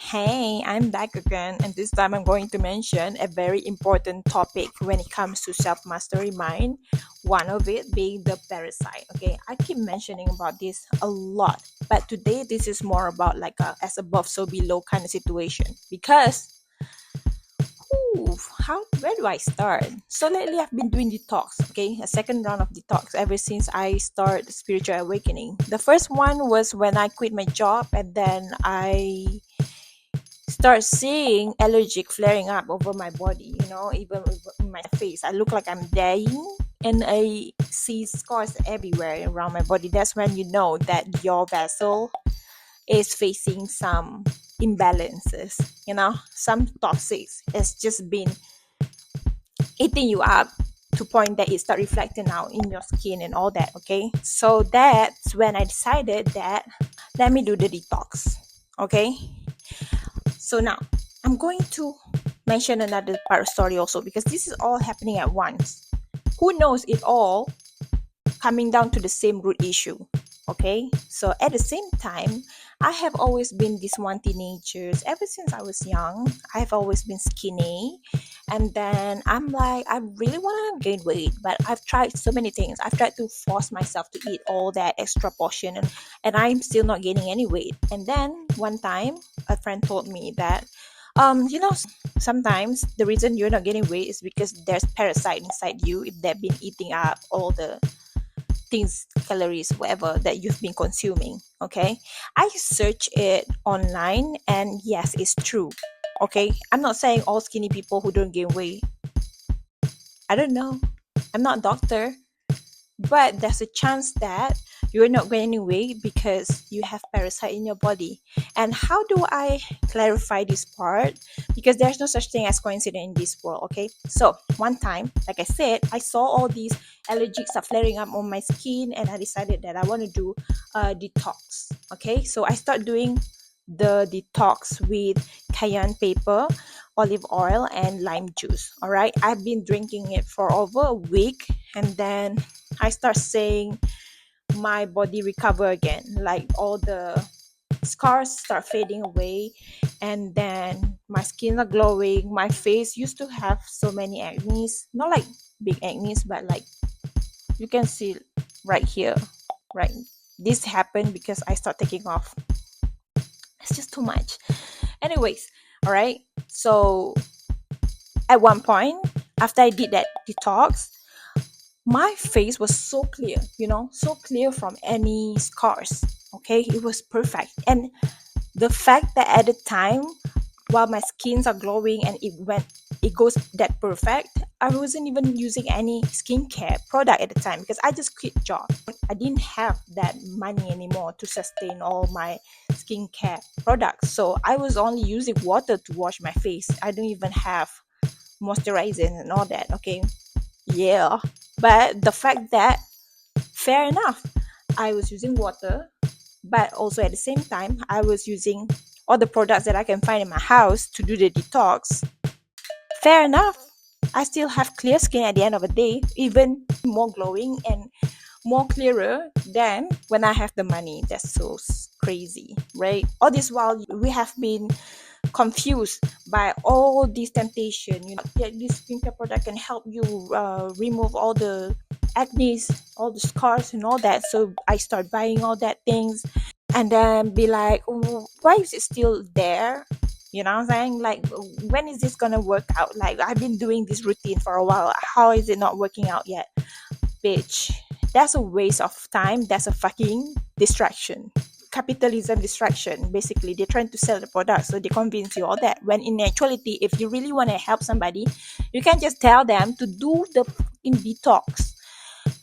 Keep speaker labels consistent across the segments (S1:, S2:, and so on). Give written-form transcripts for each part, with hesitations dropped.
S1: Hey, I'm back again, and this time I'm going to mention a very important topic when it comes to self mastery mind. One of it being the parasite. Okay, I keep mentioning about this a lot, but today this is more about like a as above, so below kind of situation because. Ooh, how where do I start? So lately I've been doing detox, okay? A second round of detox ever since I started spiritual awakening. The first one was when I quit my job and then I start seeing allergic flaring up over my body, even in my face. I look like I'm dying and I see scars everywhere around my body. That's when you know that your vessel is facing some imbalances, some toxics. It's just been eating you up to point that it start reflecting out in your skin and all that. Okay, so that's when I decided that let me do the detox. Okay, so now I'm going to mention another part of story also because this is all happening at once. Who knows it all coming down to the same root issue? Okay, so at the same time, I have always been this one teenager. Ever since I was young, I've always been skinny. And then I'm like, I really want to gain weight, but I've tried so many things. I've tried to force myself to eat all that extra portion, and I'm still not gaining any weight. And then one time, a friend told me that, sometimes the reason you're not getting weight is because there's parasite inside you if they've been eating up all the things, calories, whatever that you've been consuming. Okay, I search it online, and yes, it's true. Okay, I'm not saying all skinny people who don't gain weight. I don't know. I'm not a doctor, but there's a chance that you're not gaining weight because you have parasite in your body. And how do I clarify this part? Because there's no such thing as coincidence in this world. Okay, so one time, like I said, I saw all these allergies are flaring up on my skin, and I decided that I want to do a detox. Okay, so I start doing the detox with cayenne pepper, olive oil, and lime juice. All right, I've been drinking it for over a week, and then I start saying my body recover again, like all the scars start fading away, and then my skin are glowing. My face used to have so many acne, not like big acne, but like you can see right here, right? This happened because I start taking off. It's just too much. Anyways, all right. So at one point, after I did that detox, my face was so clear, so clear from any scars. Okay, it was perfect. And the fact that at the time, while my skins are glowing and it goes that perfect, I wasn't even using any skincare product at the time because I just quit job. I didn't have that money anymore to sustain all my skincare products, so I was only using water to wash my face. I don't even have moisturizing and all that. Okay, yeah, but the fact that, fair enough, I was using water, but also at the same time I was using all the products that I can find in my house to do the detox. Fair enough, I still have clear skin at the end of the day, even more glowing and more clearer than when I have the money. That's so crazy, right? All this while we have been confused by all these temptation. Yeah, this skincare product can help you remove all the acne, all the scars and all that. So I start buying all that things, and then be like, oh, why is it still there? You know what I'm saying? Like, when is this gonna work out? Like, I've been doing this routine for a while. How is it not working out yet? Bitch, that's a waste of time. That's a fucking distraction. Capitalism distraction. Basically, they're trying to sell the product, so they convince you all that. When in actuality, if you really want to help somebody, you can just tell them to do the in detox.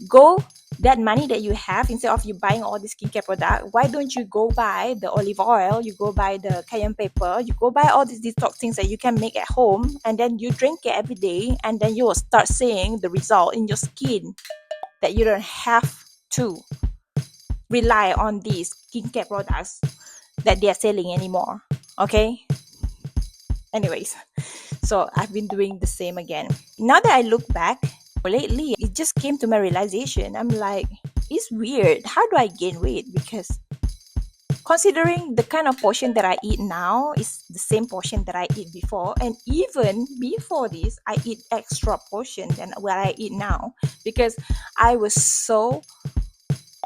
S1: Go, that money that you have, instead of you buying all the skincare product, why don't you go buy the olive oil, you go buy the cayenne pepper, you go buy all these detox things that you can make at home, and then you drink it every day, and then you will start seeing the result in your skin, that you don't have to rely on these skincare products that they are selling anymore. Okay, anyways, so I've been doing the same again. Now that I look back, lately it just came to my realization. I'm like, it's weird, how do I gain weight? Because Considering the kind of portion that I eat now is the same portion that I eat before, and even before this, I eat extra portion than what I eat now because I was so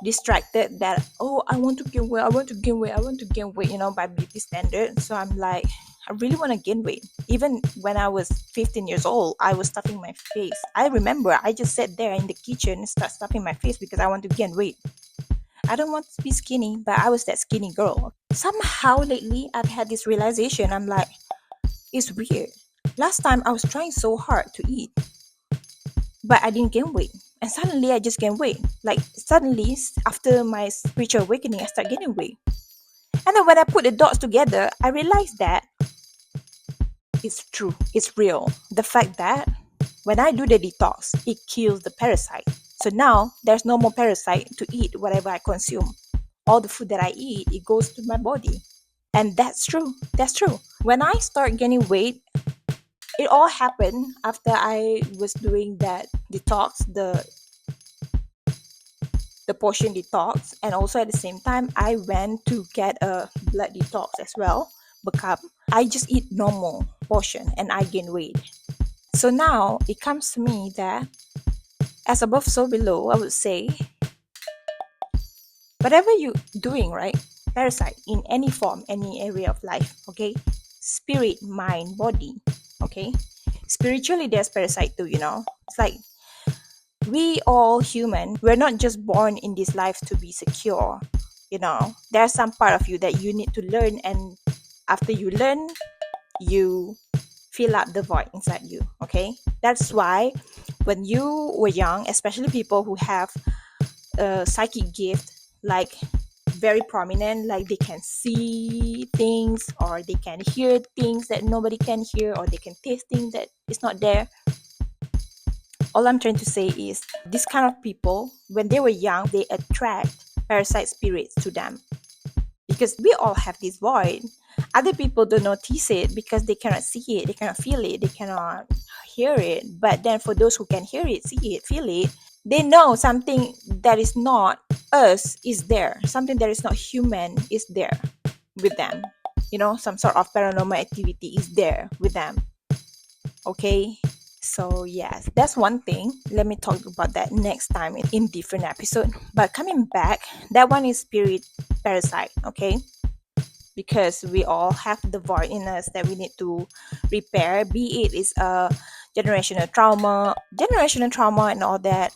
S1: distracted that, oh, I want to gain weight, I want to gain weight, I want to gain weight, by beauty standard. So I'm like, I really want to gain weight. Even when I was 15 years old, I was stuffing my face. I remember I just sat there in the kitchen and start stuffing my face because I want to gain weight. I don't want to be skinny, but I was that skinny girl. Somehow lately, I've had this realization. I'm like, it's weird. Last time I was trying so hard to eat, but I didn't gain weight. And suddenly I just gained weight. Like suddenly, after my spiritual awakening, I start gaining weight. And then when I put the dots together, I realized that it's true, it's real. The fact that when I do the detox, it kills the parasite. So now there's no more parasite to eat whatever I consume. All the food that I eat, it goes to my body. And that's true. That's true. When I start gaining weight, it all happened after I was doing that detox, the portion detox, and also at the same time I went to get a blood detox as well. Become I just eat normal portion and I gain weight. So now it comes to me that as above so below, I would say whatever you doing, right? Parasite in any form, any area of life, okay? Spirit, mind, body, okay? Spiritually there's parasite too, It's like we all human, we're not just born in this life to be secure. There's some part of you that you need to learn, and after you learn, you fill up the void inside you. Okay, that's why when you were young, especially people who have a psychic gift, like very prominent, like they can see things or they can hear things that nobody can hear, or they can taste things that is not there. All I'm trying to say is this kind of people, when they were young, they attract parasite spirits to them because we all have this void. Other people don't notice it because they cannot see it, they cannot feel it, they cannot hear it. But then for those who can hear it, see it, feel it, they know something that is not us is there, something that is not human is there with them. Some sort of paranormal activity is there with them. Okay, so yes, that's one thing. Let me talk about that next time in different episode. But coming back, that one is spirit parasite. Okay, because we all have the void in us that we need to repair, be it is a generational trauma and all that.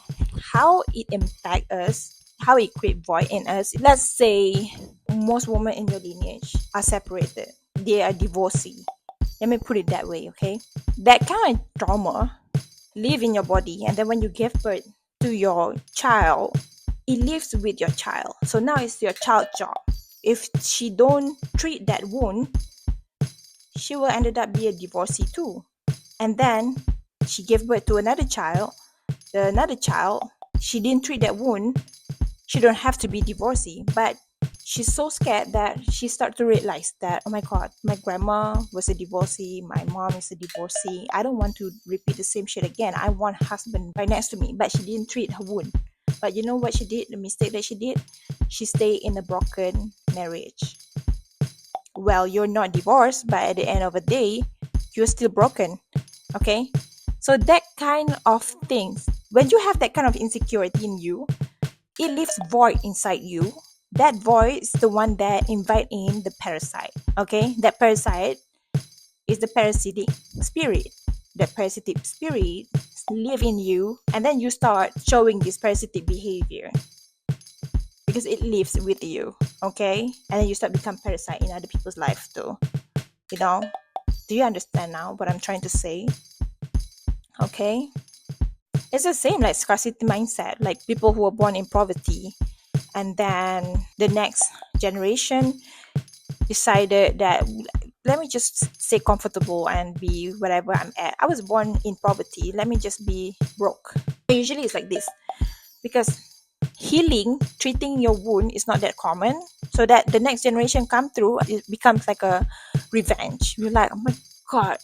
S1: How it impact us, how it create void in us. Let's say most women in your lineage are separated, they are divorcee. Let me put it that way. Okay, that kind of trauma live in your body, and then when you give birth to your child, it lives with your child. So now it's your child's job. If she don't treat that wound, she will ended up be a divorcee too. And then she gave birth to another child. Another child, she didn't treat that wound, she don't have to be divorcee. But she's so scared that she start to realize that, oh my god, my grandma was a divorcee, my mom is a divorcee, I don't want to repeat the same shit again. I want husband right next to me. But she didn't treat her wound. But you know what she did, the mistake that she did? She stayed in a broken marriage. Well, you're not divorced, but at the end of the day, you're still broken. Okay, so that kind of things, when you have that kind of insecurity in you, it leaves void inside you. That void is the one that invite in the parasite. Okay, that parasite is the parasitic spirit. The parasitic spirit live in you, and then you start showing this parasitic behavior because it lives with you. Okay, and then you start become parasite in other people's life too. Do you understand now what I'm trying to say? Okay, it's the same like scarcity mindset, like people who are born in poverty, and then the next generation decided that, let me just stay comfortable and be whatever I'm at. I was born in poverty, let me just be broke. Usually it's like this because healing, treating your wound is not that common, so that the next generation come through, it becomes like a revenge. You're like, oh my god,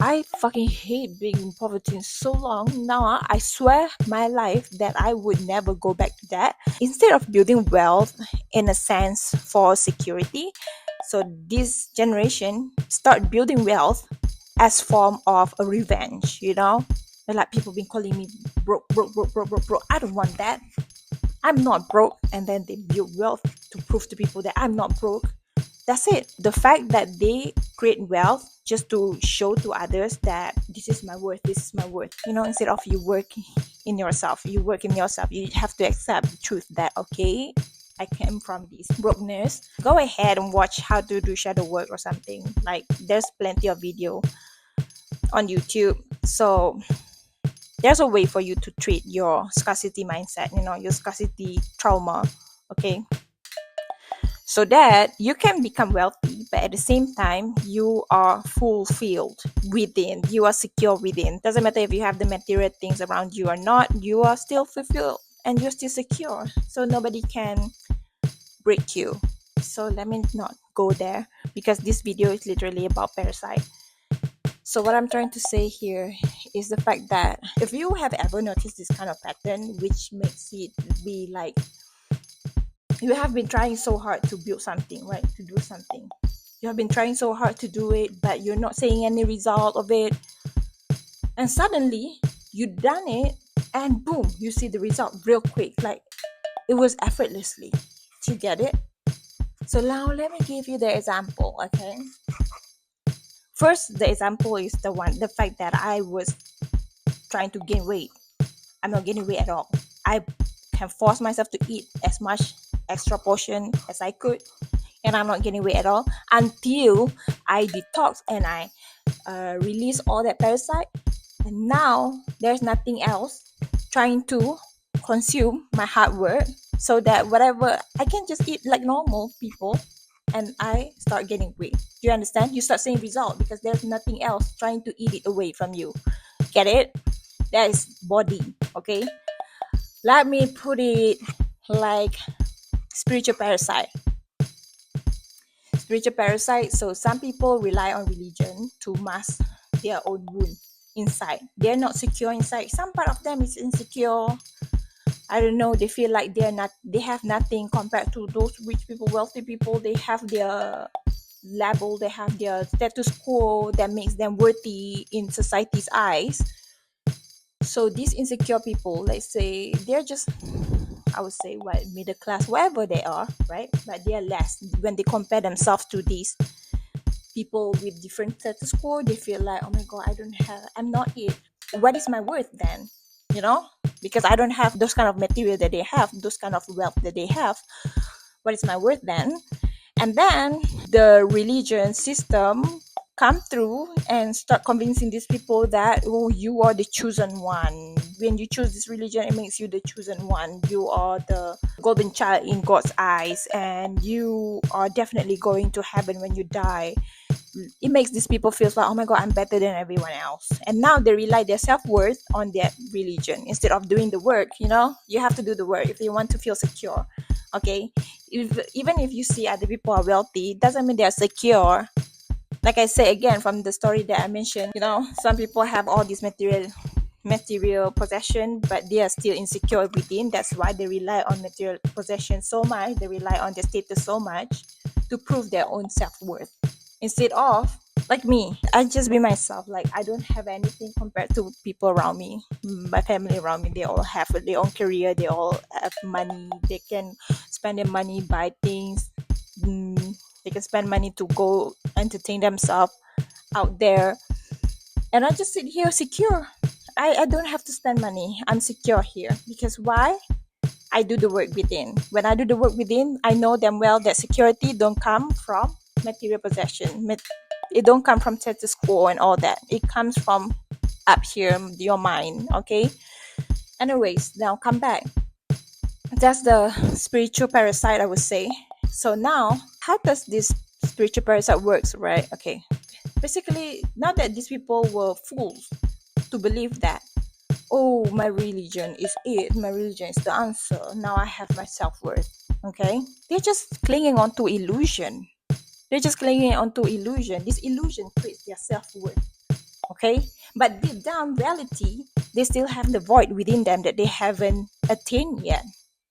S1: I fucking hate being in poverty so long. Now I swear my life that I would never go back to that. Instead of building wealth in a sense for security, so this generation start building wealth as form of a revenge, you know? Like people been calling me broke, broke, broke, broke, broke, broke. I don't want that. I'm not broke. And then they build wealth to prove to people that I'm not broke. That's it. The fact that they create wealth just to show to others that this is my worth, this is my worth. You know, instead of you work in yourself, you work in yourself, you have to accept the truth that, okay, I came from this brokenness. Go ahead and watch how to do shadow work or something. Like, there's plenty of video on YouTube. So there's a way for you to treat your scarcity mindset, you know, your scarcity trauma. Okay, so that you can become wealthy, but at the same time you are fulfilled within, you are secure within. Doesn't matter if you have the material things around you or not, you are still fulfilled and you're still secure, so nobody can break you. So let me not go there, because this video is literally about parasite. So what I'm trying to say here is the fact that if you have ever noticed this kind of pattern, which makes it be like you have been trying so hard to build something, right? To do something. You have been trying so hard to do it, but you're not seeing any result of it. And suddenly you done it and boom, you see the result real quick. Like it was effortlessly. Do you get it? So now let me give you the example, okay? First, the example is the fact that I was trying to gain weight. I'm not gaining weight at all. I can force myself to eat as much extra portion as I could, and I'm not gaining weight at all until I detox and I release all that parasite. And now there's nothing else trying to consume my hard work, so that whatever I can just eat like normal people, and I start getting weight. Do you understand? You start seeing result because there's nothing else trying to eat it away from you. Get it? That is body. Okay, let me put it like spiritual parasite. Spiritual parasite. So some people rely on religion to mask their own wound inside. They're not secure inside. Some part of them is insecure. I don't know. They feel like they have nothing compared to those rich people, wealthy people. They have their label, they have their status quo that makes them worthy in society's eyes. So these insecure people, let's say they're just, I would say, what, middle class, wherever they are, right? But they are less when they compare themselves to these people with different status quo. They feel like, oh my god, I'm not it. What is my worth then? You know, because I don't have those kind of material that they have, those kind of wealth that they have. What is my worth then? And then the religion system come through and start convincing these people that, oh, you are the chosen one. When you choose this religion, it makes you the chosen one. You are the golden child in God's eyes, and you are definitely going to heaven when you die. It makes these people feel like, oh my god, I'm better than everyone else. And now they rely their self-worth on their religion instead of doing the work. You know, you have to do the work if you want to feel secure. Okay, even if you see other people are wealthy, it doesn't mean they're secure. Like I say again from the story that I mentioned, you know, some people have all these material possession, but they are still insecure within. That's why they rely on material possession so much. They rely on their status so much to prove their own self-worth, instead of like me, I just be myself. Like I don't have anything compared to people around me, my family around me. They all have their own career, they all have money, they can spend their money, buy things. They can spend money to go entertain themselves out there, and I just sit here secure. I don't have to spend money. I'm secure here because why? I do the work within. When I do the work within, I know damn well that security don't come from material possession. It don't come from status quo and all that. It comes from up here, your mind. Okay. Anyways, now come back. That's the spiritual parasite, I would say. So now, how does this spiritual parasite works, right? Okay. Basically, now that these people were fools to believe that, oh, my religion is it, my religion is the answer, now I have my self-worth. Okay, they're just clinging on to illusion. They're just clinging on to illusion. This illusion creates their self-worth. Okay, but deep down reality, they still have the void within them that they haven't attained yet,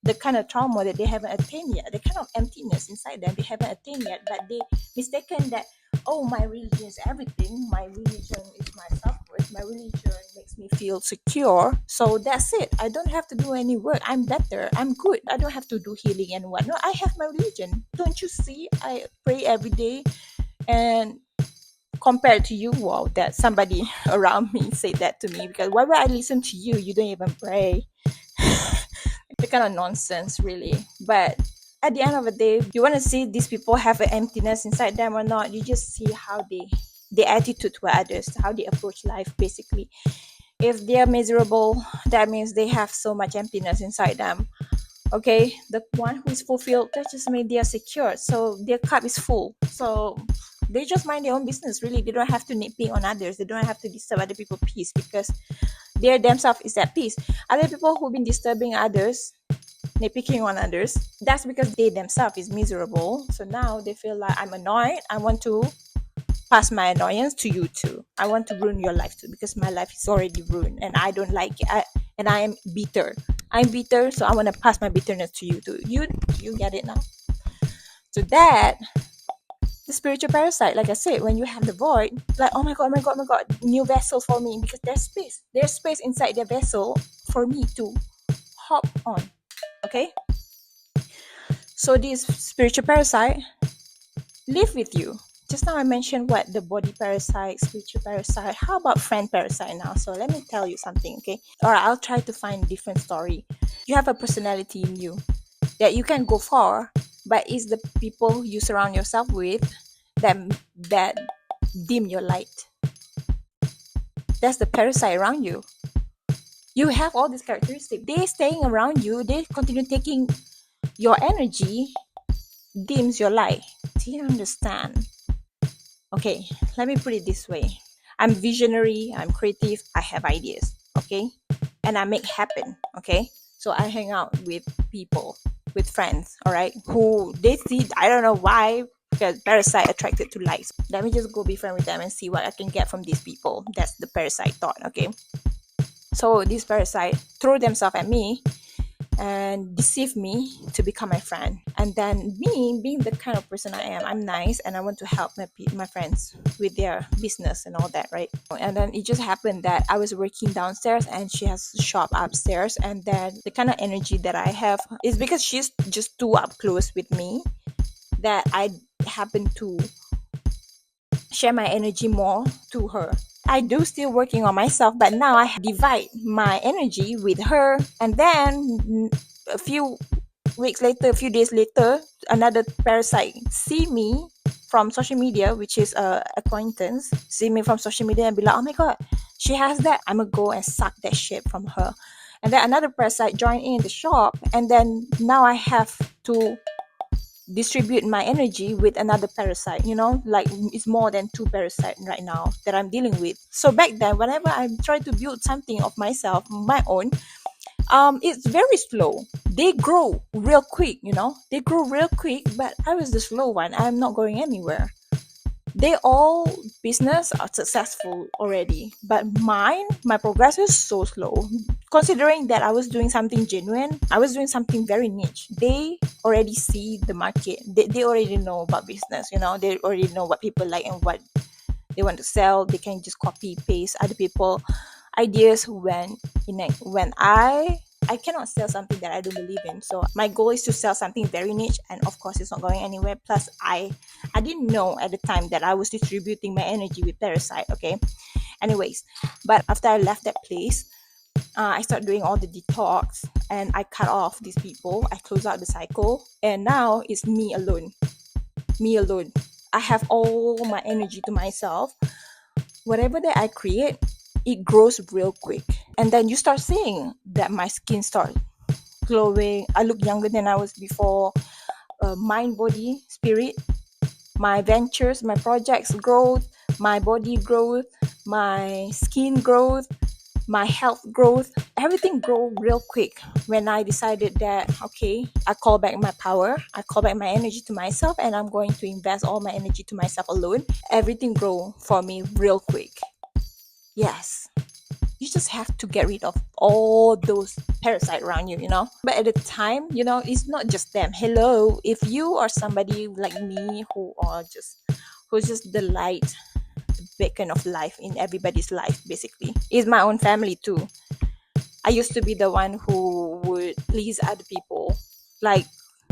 S1: the kind of trauma that they haven't attained yet, the kind of emptiness inside them they haven't attained yet, but they mistaken that, oh, my religion is everything, my religion is my self-worth, my religion makes me feel secure, so that's it, I don't have to do any work, I'm better, I'm good, I don't have to do healing and whatnot, I have my religion, don't you see, I pray every day. And compared to you, wow, that somebody around me said that to me, because why would I listen to you, you don't even pray? The kind of nonsense, really. But at the end of the day, you want to see these people have an emptiness inside them or not, you just see how they, their attitude to others, how they approach life, basically. If they're miserable, that means they have so much emptiness inside them. Okay, the one who is fulfilled, that just means they are secure, so their cup is full, so they just mind their own business, really. They don't have to nitpick on others, they don't have to disturb other people's peace, because they themselves is at peace. Other people who've been disturbing others, nitpicking on others, that's because they themselves is miserable, so now they feel like, I'm annoyed, I want to pass my annoyance to you too. I want to ruin your life too, because my life is already ruined and I don't like it. And I am bitter. I'm bitter, so I want to pass my bitterness to you too. You get it now? So that, the spiritual parasite, like I said, when you have the void, like, oh my god, oh my god, oh my god, new vessel for me, because there's space. There's space inside the vessel for me to hop on. Okay? So this spiritual parasite live with you. Just now I mentioned what the body parasite, spiritual parasite. How about friend parasite now? So let me tell you something, okay? Or I'll try to find a different story. You have a personality in you that you can go far, but it's the people you surround yourself with that that dim your light. That's the parasite around you. You have all these characteristics. They staying around you, they continue taking your energy, dims your light. Do you understand? Okay, let me put it this way. I'm visionary, I'm creative, I have ideas, okay? And I make happen, okay? So I hang out with people, with friends, all right? Who they see, I don't know why, because parasite attracted to likes. Let me just go be friend with them and see what I can get from these people. That's the parasite thought, okay? So this parasite throw themselves at me and deceive me to become my friend. And then me being the kind of person I am, I'm nice and I want to help my friends with their business and all that, right? And then it just happened that I was working downstairs and she has a shop upstairs, and then the kind of energy that I have is because she's just too up close with me that I happen to share my energy more to her. I do still working on myself, but now I divide my energy with her. And then a few weeks later, a few days later, another parasite see me from social media, which is a acquaintance, see me from social media and be like, oh my god, she has that. I'm gonna go and suck that shit from her. And then another parasite join in the shop, and then now I have to distribute my energy with another parasite, like it's more than two parasites right now that I'm dealing with. So back then, whenever I try to build something of myself, my own, it's very slow. They grow real quick, they grow real quick, but I was the slow one. I'm not going anywhere. They all business are successful already, but my progress is so slow. Considering that I was doing something genuine, I was doing something very niche. They already see the market. They already know about business. They already know what people like and what they want to sell. They can just copy paste other people ideas when I cannot sell something that I don't believe in. So my goal is to sell something very niche, and of course it's not going anywhere. Plus I didn't know at the time that I was distributing my energy with parasite. Okay, anyways, but after I left that place, I started doing all the detox and I cut off these people. I close out the cycle, and now it's me alone. Me alone. I have all my energy to myself. Whatever that I create, it grows real quick. And then you start seeing that my skin starts glowing. I look younger than I was before. Mind, body, spirit, my ventures, my projects growth, my body growth, my skin growth, my health growth, everything grow real quick when I decided that, okay, I call back my power, I call back my energy to myself, and I'm going to invest all my energy to myself alone. Everything grow for me real quick. Yes, you just have to get rid of all those parasites around you, but at the time, it's not just them. Hello, if you are somebody like me who's just the light, the beacon of life in everybody's life, basically, is my own family too. I used to be the one who would please other people. Like,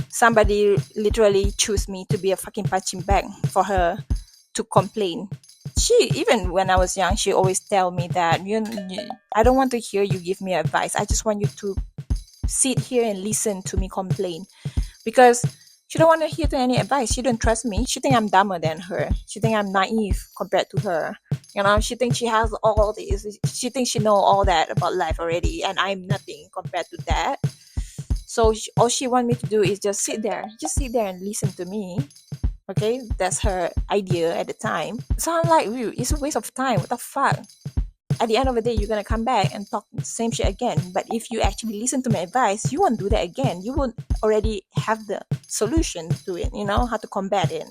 S1: somebody literally choose me to be a fucking punching bag for her to complain. She, even when I was young, she always tell me that I don't want to hear you give me advice. I just want you to sit here and listen to me complain, because she don't want to hear to any advice. She don't trust me. She think I'm dumber than her. She think I'm naive compared to her. She thinks she has all this. She thinks she know all that about life already, and I'm nothing compared to that. So all she want me to do is just sit there and listen to me. Okay, that's her idea at the time. So I'm like, it's a waste of time. What the fuck? At the end of the day, you're gonna come back and talk the same shit again. But if you actually listen to my advice, you won't do that again. You won't already have the solution to it. How to combat it,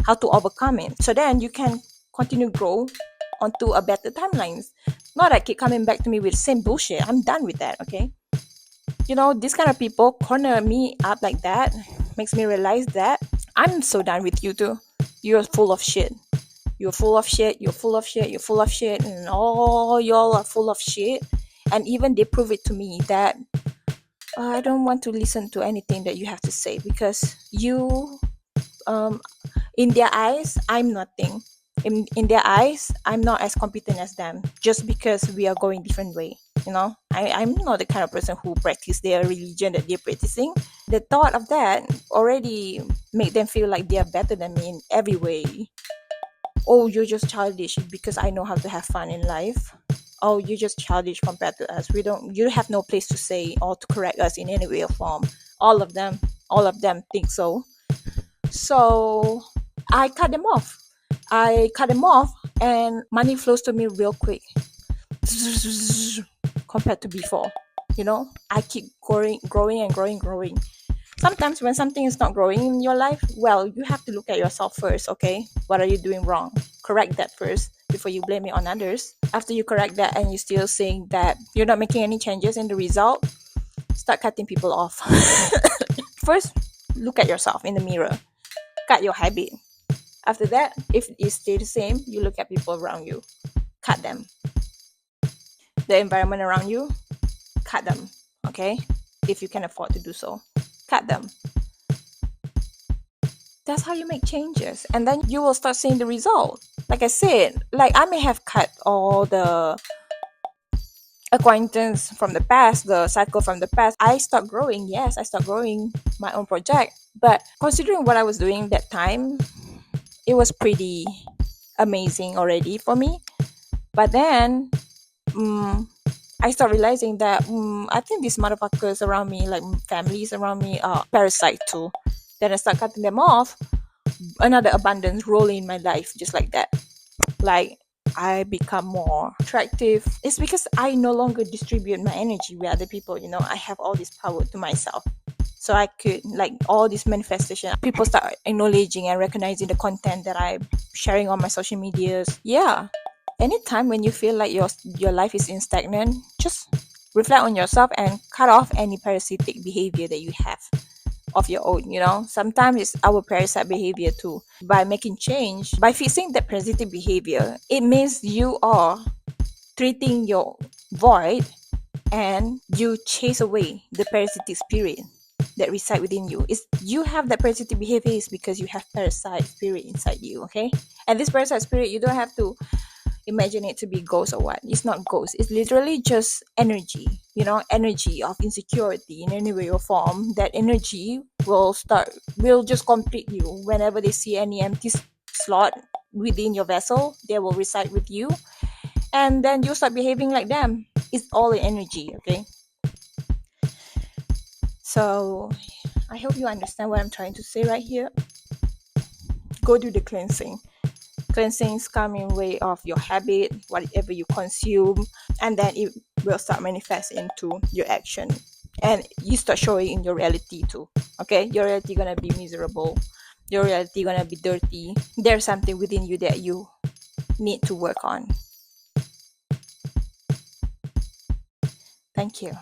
S1: how to overcome it. So then you can continue grow onto a better timelines. Not like keep coming back to me with the same bullshit. I'm done with that. Okay. These kind of people corner me up like that makes me realize that I'm so done with you too. You're full of shit. You're full of shit. You're full of shit. You're full of shit. And all y'all are full of shit. And even they prove it to me that I don't want to listen to anything that you have to say, because um, in their eyes, I'm nothing. In their eyes, I'm not as competent as them, just because we are going different way. I'm not the kind of person who practice their religion that they're practicing. The thought of that already make them feel like they are better than me in every way. Oh, you're just childish because I know how to have fun in life. Oh, you're just childish compared to us. You have no place to say or to correct us in any way or form. All of them think so. So I cut them off. And money flows to me real quick compared to before. I keep growing and growing. Sometimes when something is not growing in your life, well, you have to look at yourself first. Okay, what are you doing wrong? Correct that first before you blame it on others. After you correct that and you're still saying that you're not making any changes in the result, start cutting people off. First, look at yourself in the mirror. Cut your habit. After that, if it stays the same, you look at people around you. Cut them. The environment around you, cut them. Okay, if you can afford to do so, cut them. That's how you make changes, and then you will start seeing the result. Like I said, like I may have cut all the acquaintance from the past, the cycle from the past. I start growing. Yes, I start growing my own project. But considering what I was doing that time, it was pretty amazing already for me. But then I start realizing that I think these motherfuckers around me, like families around me, are parasite too. Then I start cutting them off. Another abundance rolling in my life, just like that. Like, I become more attractive. It's because I no longer distribute my energy with other people. I have all this power to myself. So I could, like, all this manifestation, people start acknowledging and recognizing the content that I'm sharing on my social medias. Yeah. Anytime when you feel like your life is in stagnant, just reflect on yourself and cut off any parasitic behavior that you have of your own. Sometimes it's our parasite behavior too. By making change, by fixing that parasitic behavior, it means you are treating your void, and you chase away the parasitic spirit that reside within you. Is you have that parasitic behavior is because you have parasite spirit inside you. Okay, and this parasite spirit, you don't have to imagine it to be ghost or what. It's not ghost. It's literally just energy. Energy of insecurity in any way or form. That energy will just complete you. Whenever they see any empty slot within your vessel, they will reside with you, and then you start behaving like them. It's all energy. Okay, so I hope you understand what I'm trying to say right here. Go do the cleansing. Cleansings come in way of your habit, whatever you consume, and then it will start manifest into your action, and you start showing in your reality too. Okay, your reality gonna be miserable, your reality gonna be dirty. There's something within you that you need to work on. Thank you.